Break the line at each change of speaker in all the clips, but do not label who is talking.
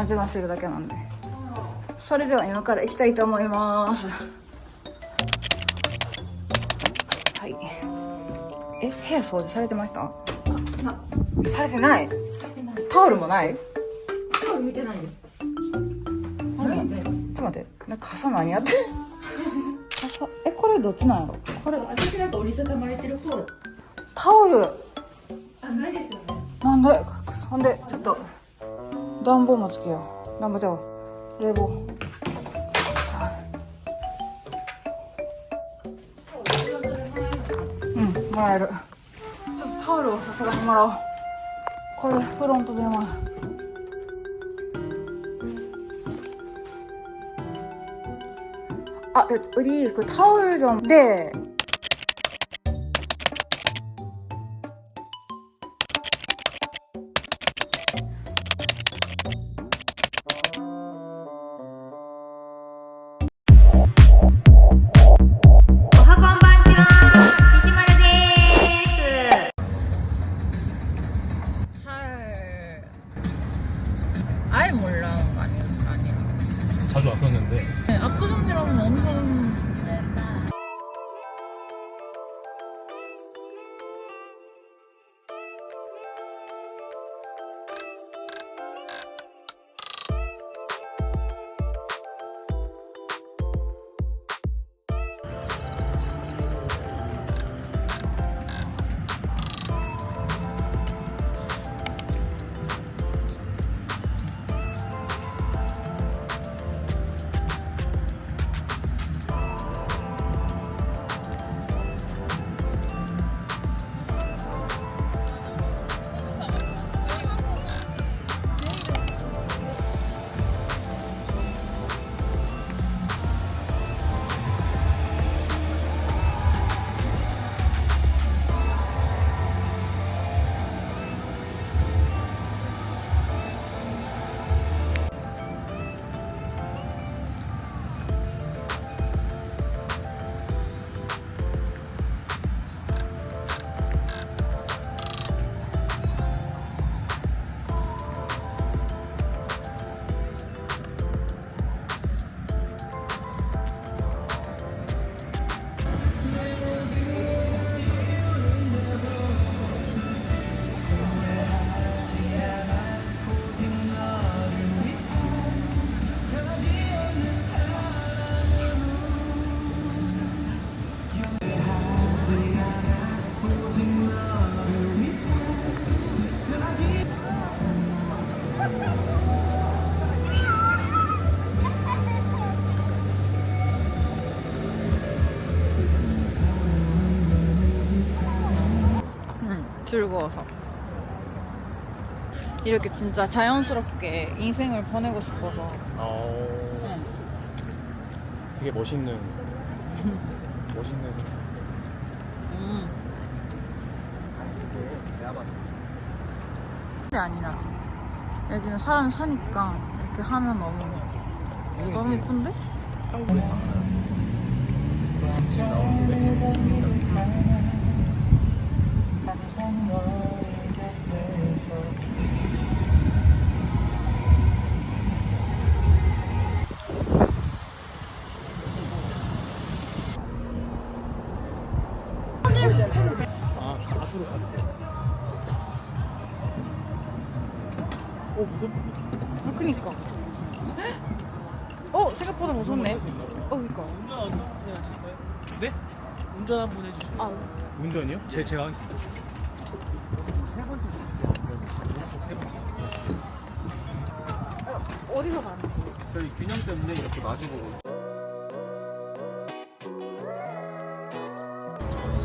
なじませるだけなんで。それでは今から行きたいと思います。はい。部屋掃除されてました？されてない。タオルもない？
タオル見てないです。
あれ？ちょっと待って、なんか傘何やって？傘これどっちなんやろ？これ
私なんか折りたたまれてる方。
タオル。
ないですよね。
なんで？ほんでちょっと暖房もつけよう。暖房ちゃう。冷房。もらえる。ちょっとタオルをさすがにもらおう。これフロントでもで우리 그タオル좀 네。 아예 몰라는 거 아니야?
자주 왔었는데
네, 압구정이라면 엄청 즐거워서 이렇게 진짜 자연스럽게 인생을 보내고 싶어서
되게 멋있는
그게 아니라 여기는 사람 사니까 이렇게 하면 너무 예쁜데?
앞으로 가도 무섭다.
그니까 생각보다 무섭네. 그니까
운전하실 거예요? 네? 운전 한번 해주세요. 운전이요? 제가 하겠습니다. 세 번째
어디서 가는 거야?
저희 균형 때문에 이렇게 마주보고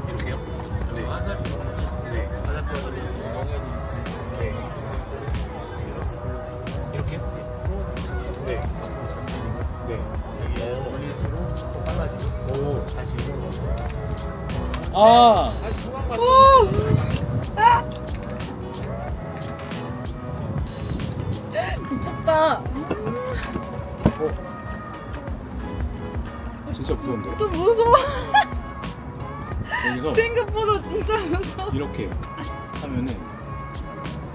이렇게요? 네. 와사비. 네. 네. 이렇게요? 네. 네. 여기 올릴수록 또 빨라지고. 오. 다시.
미쳤다.
진짜 무서운데?
좀 무서워.
여기서
생각보다 진짜 무서워.
이렇게 하면은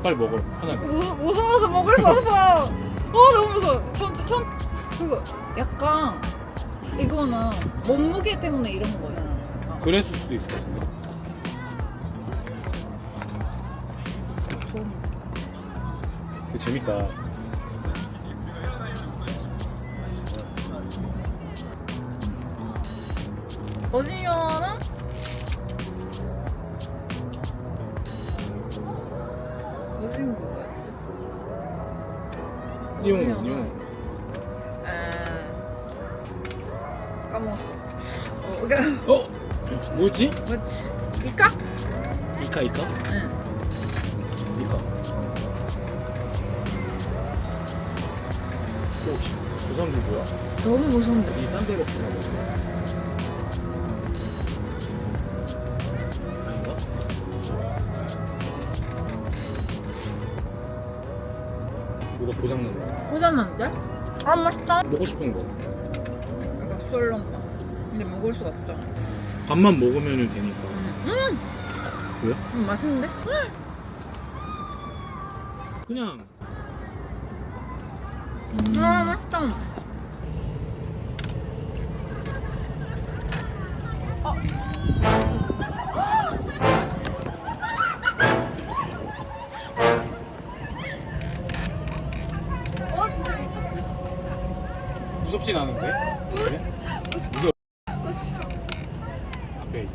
빨리 먹어. 편하게.
무서워서 먹을 수 없어. 너무 그리고 약간 이거는 몸무게 때문에 이런 거야. 약간.
그랬을 수도 있을 것 같은데. 근데 재밌다.
어디면은 무슨 거였지?
용.
까먹었어.
뭐였지?
뭐지? 이까?
이카?
응.
이카. 혹시 저 사람들 뭐야?
너무 무서운데.
이딴 데로 가나 아닌가? 누가 고장났나?
고장났는데? 아 맛있다.
먹고 싶은 거.
약간 썰렁다. 근데 먹을 수가 없잖아.
밥만 먹으면 되니까. 왜?
맛있는데?
그냥
아 맛있다. 진짜 미쳤어.
무섭진 않은데? 그래? 무서워. 앞에 있다.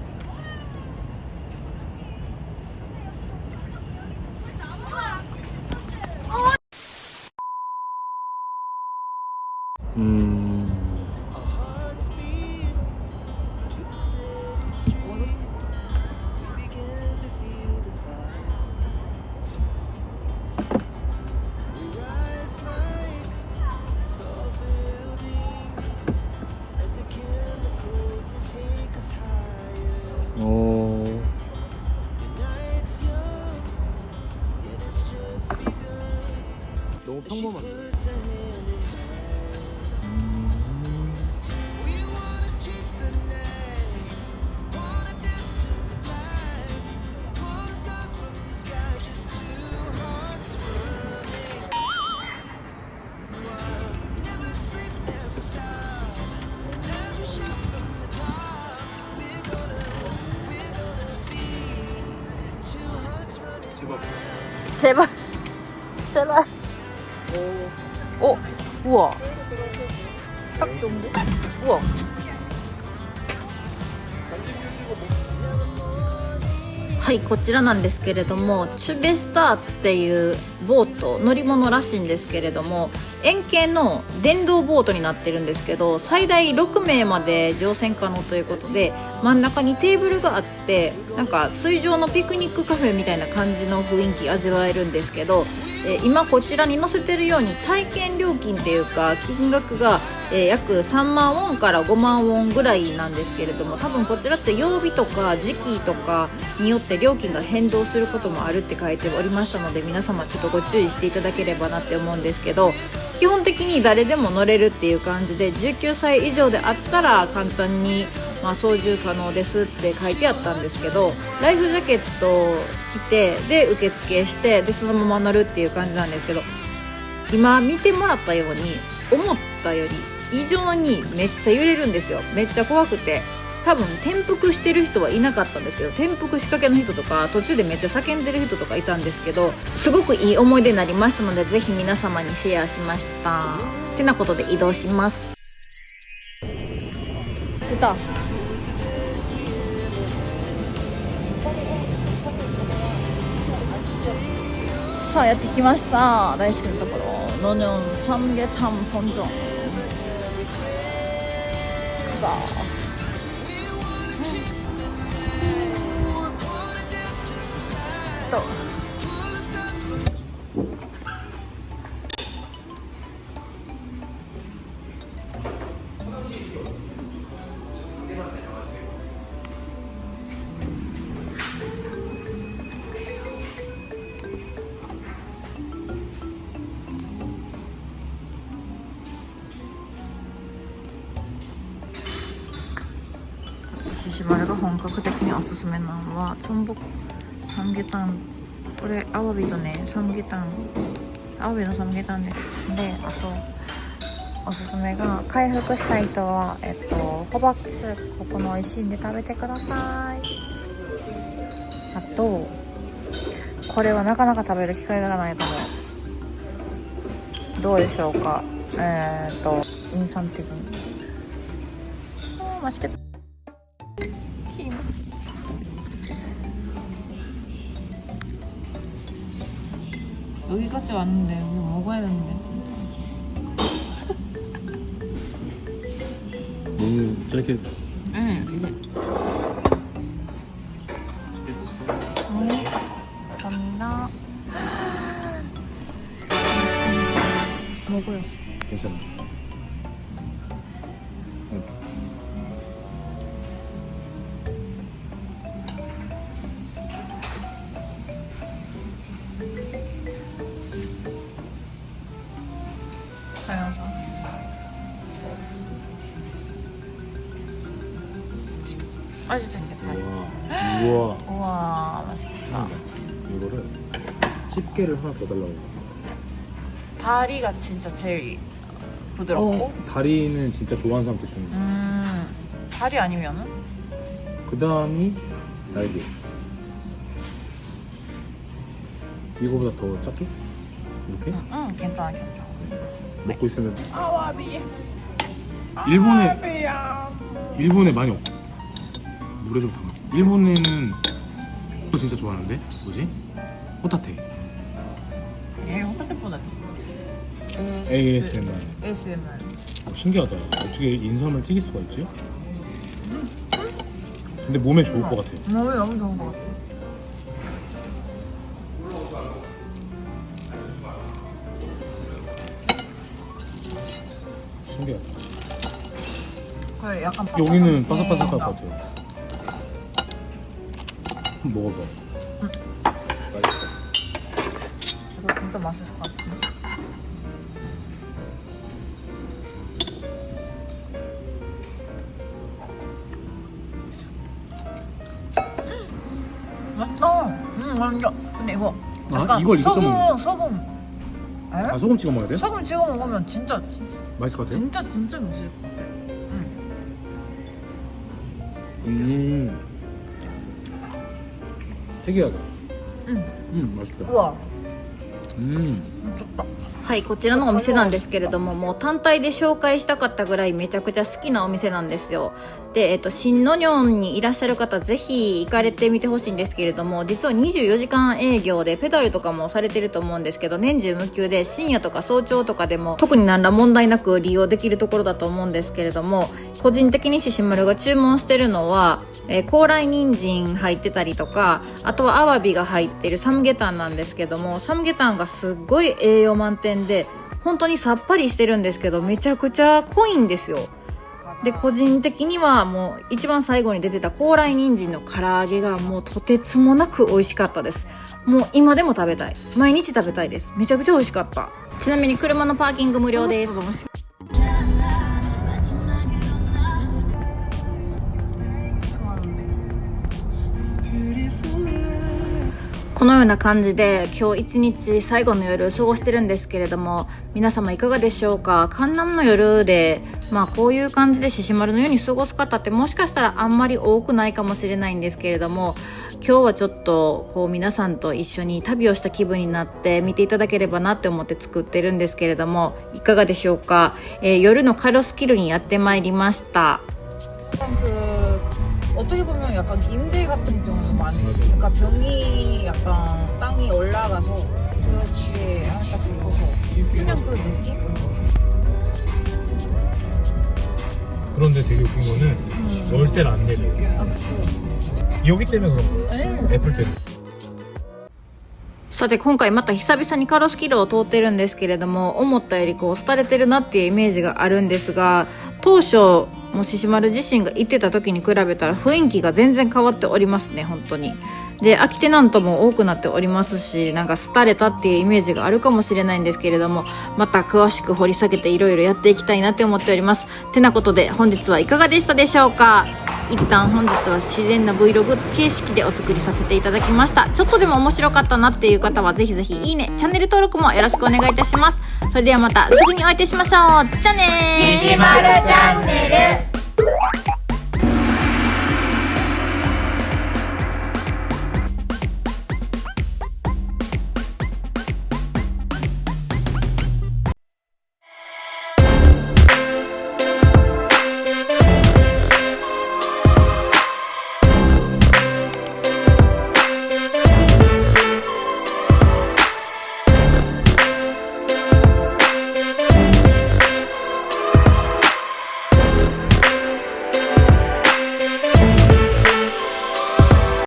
너무 평범한데.
제발. 제발. 우와. 딱 좋은데? 우와. はい、こちらなんですけれども、チュベスターっていうボート乗り物らしいんですけれども、円形の電動ボートになってるんですけど、最大6名まで乗船可能ということで、真ん中にテーブルがあって、なんか水上のピクニックカフェみたいな感じの雰囲気味わえるんですけど、今こちらに載せてるように体験料金っていうか金額が、約3万ウォンから5万ウォンぐらいなんですけれども、多分こちらって曜日とか時期とかによって料金が変動することもあるって書いておりましたので、皆様ちょっとご注意していただければなって思うんですけど、基本的に誰でも乗れるっていう感じで、19歳以上であったら簡単に、操縦可能ですって書いてあったんですけど、ライフジャケットを着てで受付してでそのまま乗るっていう感じなんですけど、今見てもらったように思ったより異常にめっちゃ揺れるんですよ。めっちゃ怖くて、多分転覆してる人はいなかったんですけど、転覆仕掛けの人とか途中でめっちゃ叫んでる人とかいたんですけど、すごくいい思い出になりましたので、ぜひ皆様にシェアしました。てなことで移動します。出た。さあやってきました。大好きなところ、ノニョンサムゲタンポンジョン。さあ。シシバルが本格的におすすめなのはチョンボサムゲタン。これアワビとねサムゲタン、アワビのサムゲタンです。で、あとおすすめが回復したい人はホバックスープ、ここの美味しいんで食べてください。あとこれはなかなか食べる機会がないと思う。どうでしょうか。インサン的に맛있겠다。여기까지 왔는데 여기 먹어야 되는데 진짜.
너무 짧게.
감사합니다. 먹어요.
괜찮아.
맛있겠다.
우와.
우와, 맛있겠다.
이거를 집게를 하나 더 달라고.
다리가 진짜 제일 부드럽고.
다리는 진짜 좋아하는 사람한테 주는 거.
다리 아니면은?
그 다음이 날개. 이거보다 더 작게? 이렇게?
응, 괜찮아, 괜찮아.
먹고 있으면
아와비.
일본에 많이 없. 물에 좀 담아. 일본에는 또 진짜 좋아하는데 뭐지? 호타테.
호타테보다
ASMR.
ASMR.
신기하다. 어떻게 인삼을 튀길 수가 있지? 근데 몸에 좋을 것 같아.
몸에 너무 좋은 것 같아.
신기하다.
그래, 약간
여기는 바삭바삭할 것 같아요. 한번 먹어봐. 맛있어.
이거 진짜 맛있을 것 같은데. 맛있다. 완전. 근데 이거 약간
이걸 이거
소금. 에?
소금 찍어 먹어야 돼?
소금 찍어 먹으면 진짜
맛있을 것 같아요?
진짜 맛있을 것 같아.
특이하다. 맛있다.
우와.
미쳤다.
はい、こちらのお店なんですけれども、もう単体で紹介したかったぐらいめちゃくちゃ好きなお店なんですよ。で、新ノニョンにいらっしゃる方、ぜひ行かれてみてほしいんですけれども、実は24時間営業でペダルとかもされてると思うんですけど、年中無休で深夜とか早朝とかでも特に何ら問題なく利用できるところだと思うんですけれども、個人的にししまるが注文してるのは、高麗人参入ってたりとか、あとはアワビが入ってるサムゲタンなんですけども、サムゲタンがすっごい栄養満点で本当にさっぱりしてるんですけど、めちゃくちゃ濃いんですよ。で、個人的にはもう一番最後に出てた高麗人参の唐揚げがもうとてつもなく美味しかったです。もう今でも食べたい。毎日食べたいです。めちゃくちゃ美味しかった。ちなみに車のパーキング無料です。このような感じで今日一日最後の夜過ごしてるんですけれども、皆様いかがでしょうか。カンナムの夜でこういう感じでししまるのように過ごす方ってもしかしたらあんまり多くないかもしれないんですけれども、今日はちょっとこう皆さんと一緒に旅をした気分になって見ていただければなって思って作ってるんですけれども、いかがでしょうか。夜のカロスキルにやってまいりました。어떻게 보면 약간 임대 같은 경우도 많이, 그러니까 병이 약간 땅이 올라가서 그렇게 할까 싶어서 그냥 그 느낌?
그런데 되게 웃긴 거는 열쇠를 안 내려. 여기 때문에 그런 거야. 애플 때문에. さて今回また久々にカロスキルを通ってるんですけれども、思ったよりこう廃れてるなっていうイメージがあるんですが、当初もししまる自身が行ってた時に比べたら雰囲気が全然変わっておりますね。本当に。で、空きテナントも多くなっておりますし、なんか廃れたっていうイメージがあるかもしれないんですけれども、また詳しく掘り下げていろいろやっていきたいなって思っております。てなことで本日はいかがでしたでしょうか。一旦本日は自然な Vlog 形式でお作りさせていただきました。ちょっとでも面白かったなっていう方はぜひぜひいいね、チャンネル登録もよろしくお願いいたします。そそれではまたすぐにお会いいたしましょう。じゃあねー。
ししまるチャンネル